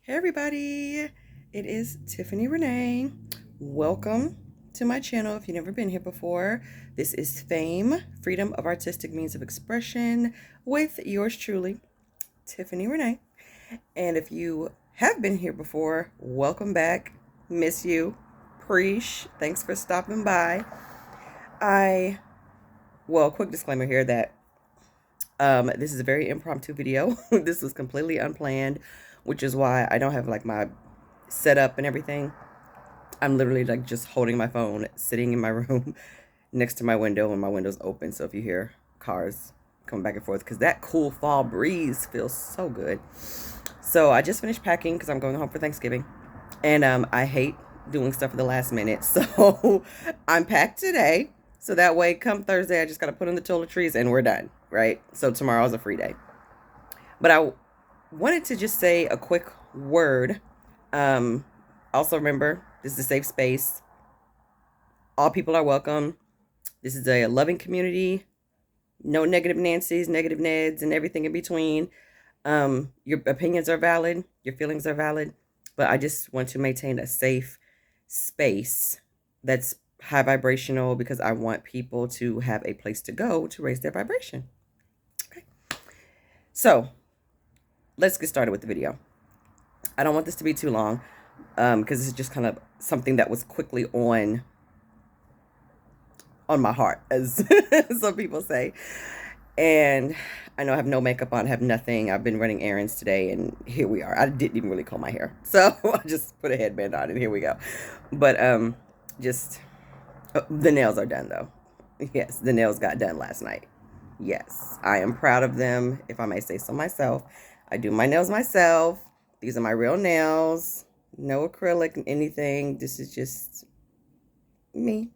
Hey everybody, it is Tiffany Renee. Welcome to my channel if you've never been here before. This is Fame, Freedom of Artistic Means of Expression with yours truly, Tiffany Renee. And if you have been here before, welcome back. Miss you. Preach. Thanks for stopping by. Quick disclaimer here that this is a very impromptu video. This was completely unplanned, which is why I don't have like my setup and everything. I'm literally like just holding my phone, sitting in my room next to my window, and my window's open. So if you hear cars coming back and forth, because that cool fall breeze feels so good. So I just finished packing because I'm going home for Thanksgiving, and I hate doing stuff at the last minute. So I'm packed today. So that way, come Thursday, I just got to put in the toiletries and we're done, right? So tomorrow's a free day. But I wanted to just say a quick word. Also remember, this is a safe space. All people are welcome. This is a loving community. No negative Nancys, negative Neds, and everything in between. Your opinions are valid. Your feelings are valid. But I just want to maintain a safe space that's high vibrational because I want people to have a place to go to raise their vibration. Okay. So let's get started with the video. I don't want this to be too long because this is just kind of something that was quickly on my heart, as some people say. And I know I have no makeup on, have nothing. I've been running errands today, and here we are. I didn't even really comb my hair, so I just put a headband on, and here we go. But the nails are done, though. Yes, the nails got done last night. Yes, I am proud of them, if I may say so myself. I do my nails myself. These are my real nails. No acrylic, anything. This is just me.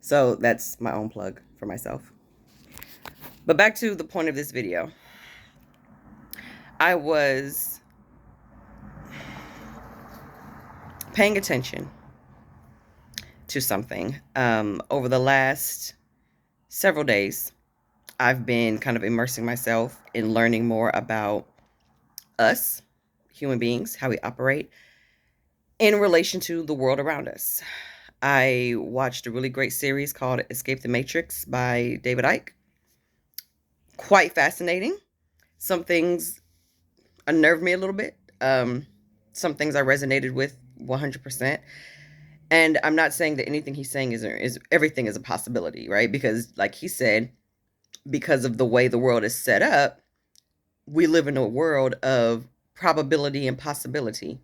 So that's my own plug for myself. But back to the point of this video. I was paying attention to something. Over the last several days, I've been kind of immersing myself in learning more about us, human beings, how we operate in relation to the world around us. I watched a really great series called Escape the Matrix by David Icke. Quite fascinating. Some things unnerved me a little bit. Some things I resonated with 100%. And I'm not saying that anything he's saying is everything is a possibility, right? Because like he said, because of the way the world is set up, we live in a world of probability and possibility,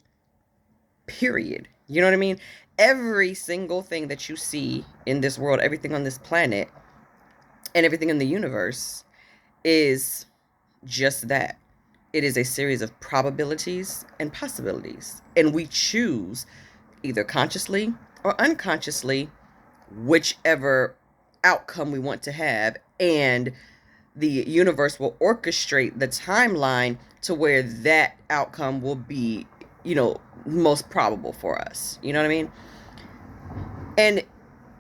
period. You know what I mean? Every single thing that you see in this world, everything on this planet, and everything in the universe is just that. It is a series of probabilities and possibilities. And we choose, either consciously or unconsciously, whichever outcome we want to have. And the universe will orchestrate the timeline to where that outcome will be, most probable for us. You know what I mean? And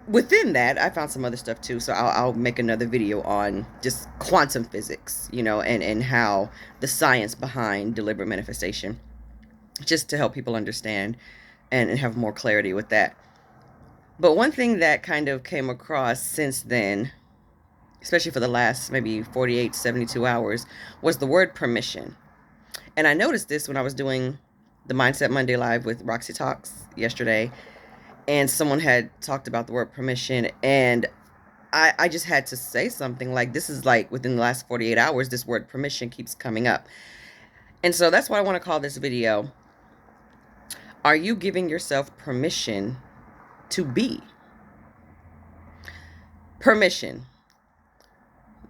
within that, I found some other stuff too. So I'll make another video on just quantum physics, and how the science behind deliberate manifestation, just to help people understand and have more clarity with that. But one thing that kind of came across since then, especially for the last maybe 48, 72 hours, was the word permission. And I noticed this when I was doing the Mindset Monday Live with Roxy Talks yesterday. And someone had talked about the word permission. And I just had to say something like, this is like within the last 48 hours, this word permission keeps coming up. And so that's what I want to call this video. Are you giving yourself permission to be? Permission.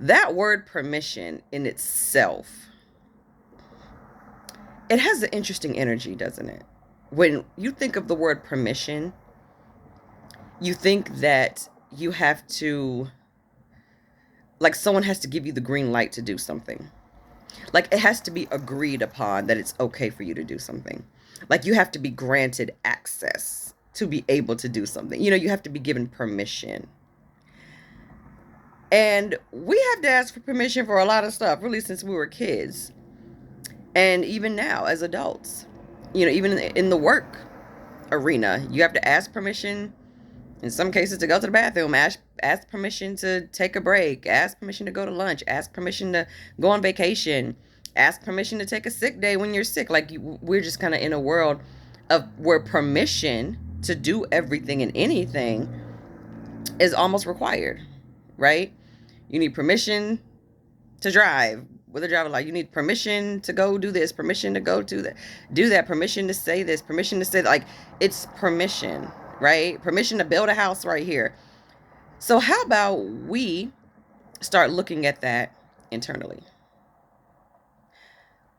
That word permission in itself, it has an interesting energy, doesn't it? When you think of the word permission, you think that you have to, like someone has to give you the green light to do something. Like it has to be agreed upon that it's okay for you to do something. Like you have to be granted access to be able to do something. You have to be given permission. And we have to ask for permission for a lot of stuff, really, since we were kids. And even now, as adults. Even in the work arena, you have to ask permission in some cases to go to the bathroom, ask permission to take a break, ask permission to go to lunch, ask permission to go on vacation, ask permission to take a sick day when you're sick. Like, we're just kind of in a world of where permission to do everything and anything is almost required, right? You need permission to drive with a driver license. You need permission to go do this, permission to go do that, permission to say this, permission to say that. Like, it's permission, right? Permission to build a house right here. So how about we start looking at that internally?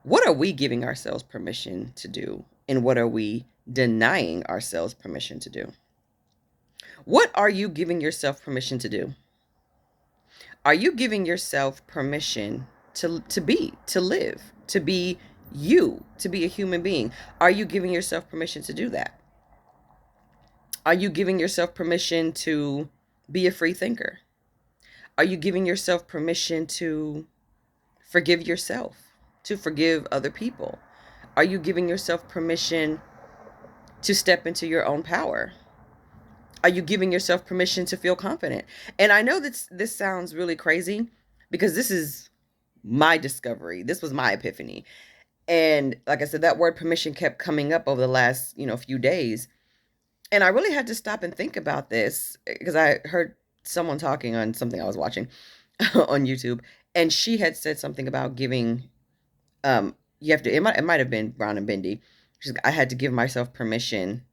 What are we giving ourselves permission to do? And what are we denying ourselves permission to do? What are you giving yourself permission to do? Are you giving yourself permission to live, to be you, to be a human being? Are you giving yourself permission to do that? Are you giving yourself permission to be a free thinker? Are you giving yourself permission to forgive yourself, to forgive other people? Are you giving yourself permission to step into your own power? Are you giving yourself permission to feel confident? And I know this sounds really crazy because this is my discovery. This was my epiphany. And like I said, that word permission kept coming up over the last, few days. And I really had to stop and think about this because I heard someone talking on something I was watching on YouTube, and she had said something about giving, you have to, it might have been Brown and Bendy. I had to give myself permission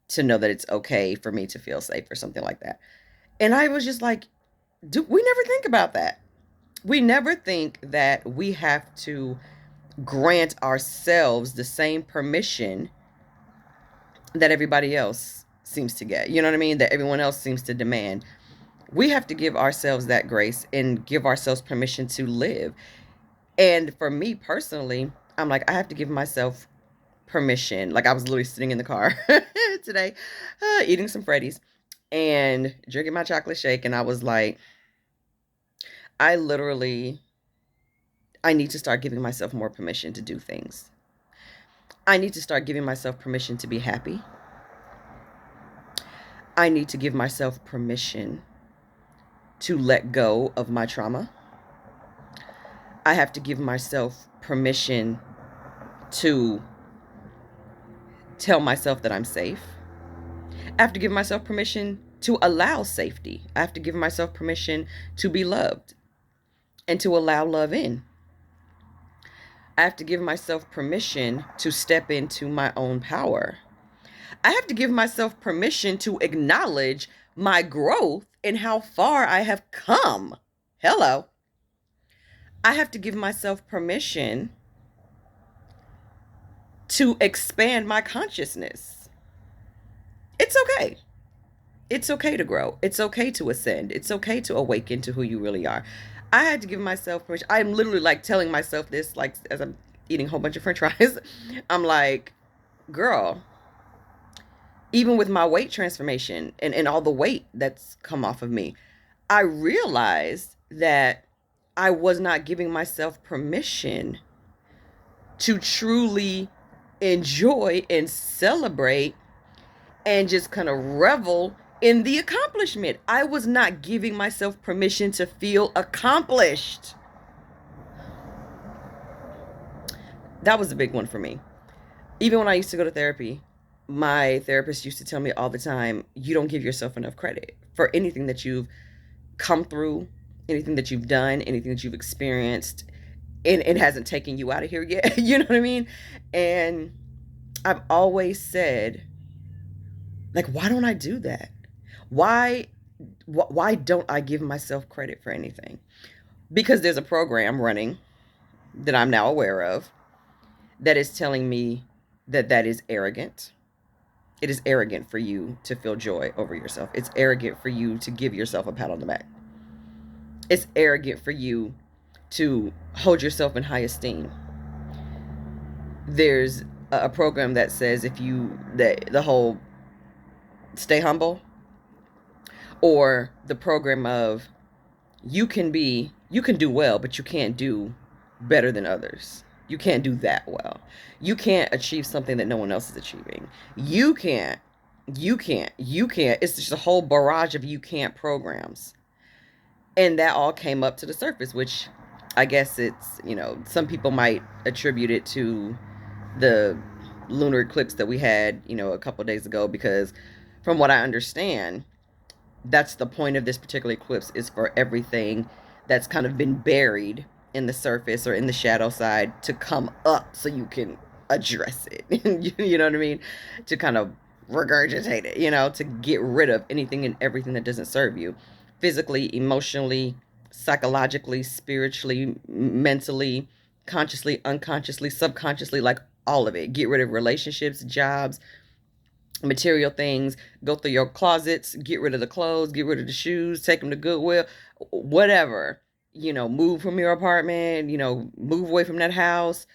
to know that it's okay for me to feel safe or something like that. And I was just like, we never think about that. We never think that we have to grant ourselves the same permission that everybody else seems to get. You know what I mean? That everyone else seems to demand. We have to give ourselves that grace and give ourselves permission to live. And for me personally, I'm like, I have to give myself permission. Like, I was literally sitting in the car today, eating some Freddy's and drinking my chocolate shake. And I was like, I need to start giving myself more permission to do things. I need to start giving myself permission to be happy. I need to give myself permission to let go of my trauma. I have to give myself permission to tell myself that I'm safe. I have to give myself permission to allow safety. I have to give myself permission to be loved and to allow love in. I have to give myself permission to step into my own power. I have to give myself permission to acknowledge my growth and how far I have come. Hello. I have to give myself permission to expand my consciousness. It's okay. It's okay to grow. It's okay to ascend. It's okay to awaken to who you really are. I had to give myself permission. I'm literally like telling myself this, like, as I'm eating a whole bunch of French fries. I'm like, girl, even with my weight transformation and all the weight that's come off of me, I realized that I was not giving myself permission to truly enjoy and celebrate and just kind of revel in the accomplishment. I was not giving myself permission to feel accomplished. That was a big one for me. Even when I used to go to therapy, my therapist used to tell me all the time, you don't give yourself enough credit for anything that you've come through, anything that you've done, anything that you've experienced. And it hasn't taken you out of here yet. You know what I mean? And I've always said, like, why don't I do that? Why don't I give myself credit for anything? Because there's a program running that I'm now aware of that is telling me that is arrogant. It is arrogant for you to feel joy over yourself. It's arrogant for you to give yourself a pat on the back. It's arrogant for you to hold yourself in high esteem. There's a program that says the whole stay humble, or the program of you can do well, but you can't do better than others. You can't do that well. You can't achieve something that no one else is achieving. You can't. You can't. It's just a whole barrage of you can't programs. And that all came up to the surface, which I guess it's, some people might attribute it to the lunar eclipse that we had, a couple of days ago, because from what I understand, that's the point of this particular eclipse, is for everything that's kind of been buried in the surface or in the shadow side to come up so you can address it. You know what I mean? To kind of regurgitate it, to get rid of anything and everything that doesn't serve you physically, emotionally, psychologically, spiritually, mentally, consciously, unconsciously, subconsciously, like all of it. Get rid of relationships, jobs, material things. Go through your closets, get rid of the clothes, get rid of the shoes, take them to Goodwill, whatever. Move from your apartment, move away from that house,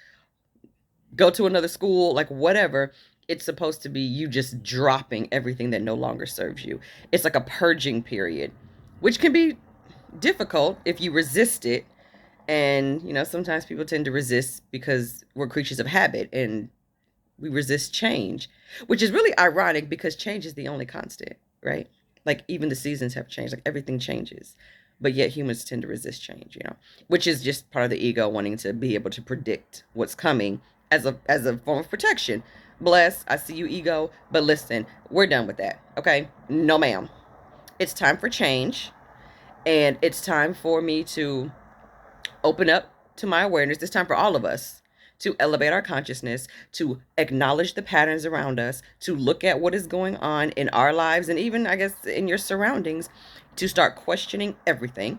go to another school, like whatever. It's supposed to be you just dropping everything that no longer serves you. It's like a purging period, which can be difficult if you resist it. And, sometimes people tend to resist because we're creatures of habit and we resist change, which is really ironic because change is the only constant, right? Like even the seasons have changed, like everything changes, but yet humans tend to resist change, which is just part of the ego wanting to be able to predict what's coming as a form of protection. Bless, I see you, ego, but listen, we're done with that, okay? No, ma'am. It's time for change, and it's time for me to open up to my awareness. It's time for all of us to elevate our consciousness, to acknowledge the patterns around us, to look at what is going on in our lives and even, I guess, in your surroundings, to start questioning everything.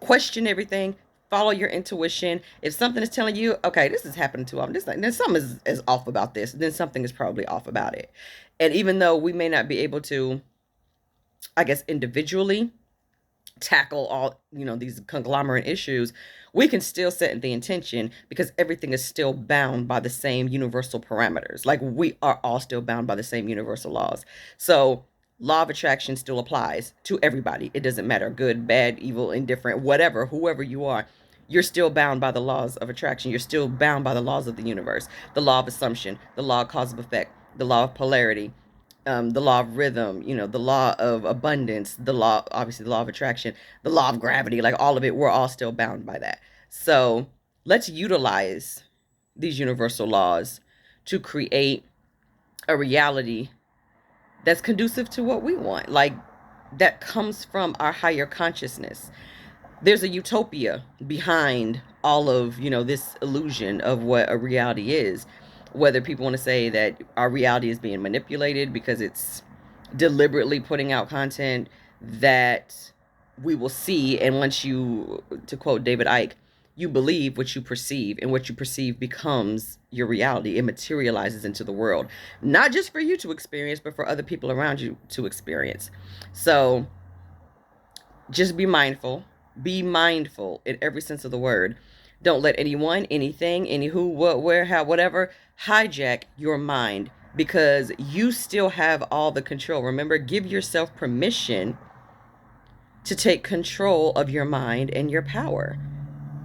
Question everything. Follow your intuition. If something is telling you, okay, this is happening too often, then something is off about this, then something is probably off about it. And even though we may not be able to, I guess, individually tackle all these conglomerate issues, we can still set the intention, because everything is still bound by the same universal parameters. Like we are all still bound by the same universal laws. So law of attraction still applies to everybody. It doesn't matter, good, bad, evil, indifferent, whatever, whoever you are, you're still bound by the laws of attraction. You're still bound by the laws of the universe, the law of assumption, the law of cause of effect, the law of polarity, the law of rhythm, the law of abundance, the law, obviously the law of attraction, the law of gravity, like all of it, we're all still bound by that. So let's utilize these universal laws to create a reality that's conducive to what we want, like that comes from our higher consciousness. There's a utopia behind all of, this illusion of what a reality is. Whether people want to say that our reality is being manipulated because it's deliberately putting out content that we will see, and once you, to quote David Icke, you believe what you perceive, and what you perceive becomes your reality. It materializes into the world, not just for you to experience, but for other people around you to experience. So just be mindful. Be mindful in every sense of the word. Don't let anyone, anything, any who, what, where, how, whatever, hijack your mind, because you still have all the control. Remember, give yourself permission to take control of your mind and your power.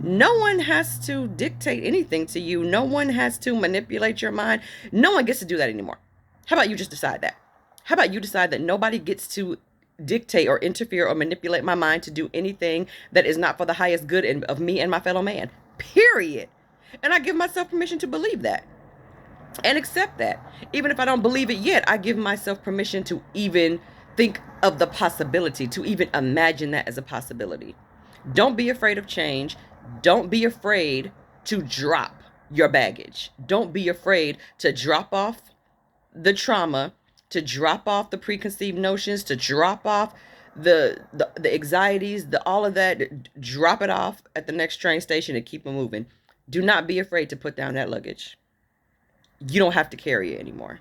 No one has to dictate anything to you. No one has to manipulate your mind. No one gets to do that anymore. How about you just decide that? How about you decide that nobody gets to dictate or interfere or manipulate my mind to do anything that is not for the highest good of me and my fellow man, period. And I give myself permission to believe that and accept that. Even if I don't believe it yet, I give myself permission to even think of the possibility, to even imagine that as a possibility. Don't be afraid of change. Don't be afraid to drop your baggage. Don't be afraid to drop off the trauma, to drop off the preconceived notions, to drop off the anxieties, all of that. Drop it off at the next train station and keep it moving. Do not be afraid to put down that luggage. You don't have to carry it anymore.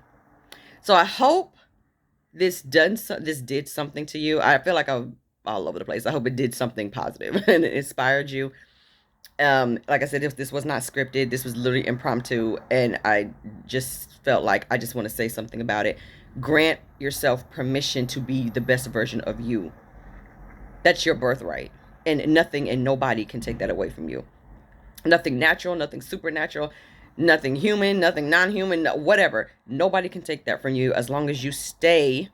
So I hope this did something to you. I feel like I'm all over the place. I hope it did something positive and it inspired you. Like I said, this was not scripted. This was literally impromptu, and I just felt like I just want to say something about it. Grant yourself permission to be the best version of you. That's your birthright, and nothing and nobody can take that away from you. Nothing natural, nothing supernatural, nothing human, nothing non-human, whatever. Nobody can take that from you as long as you stay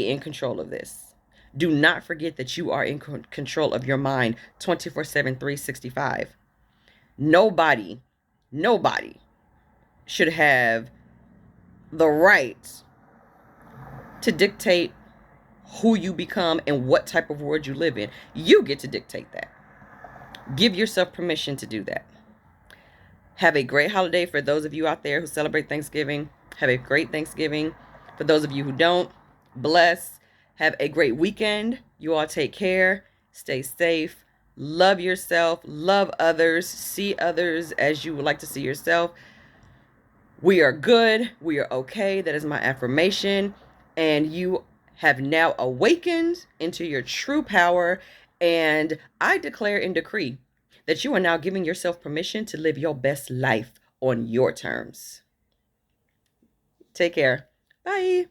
in control of this. Do not forget that you are in control of your mind 24/7, 365. Nobody, nobody should have the right to dictate who you become and what type of world you live in. You get to dictate that. Give yourself permission to do that. Have a great holiday for those of you out there who celebrate Thanksgiving. Have a great Thanksgiving. For those of you who don't, bless. Have a great weekend. You all take care. Stay safe. Love yourself. Love others. See others as you would like to see yourself. We are good. We are okay. That is my affirmation. And you have now awakened into your true power. And I declare and decree that you are now giving yourself permission to live your best life on your terms. Take care. Bye.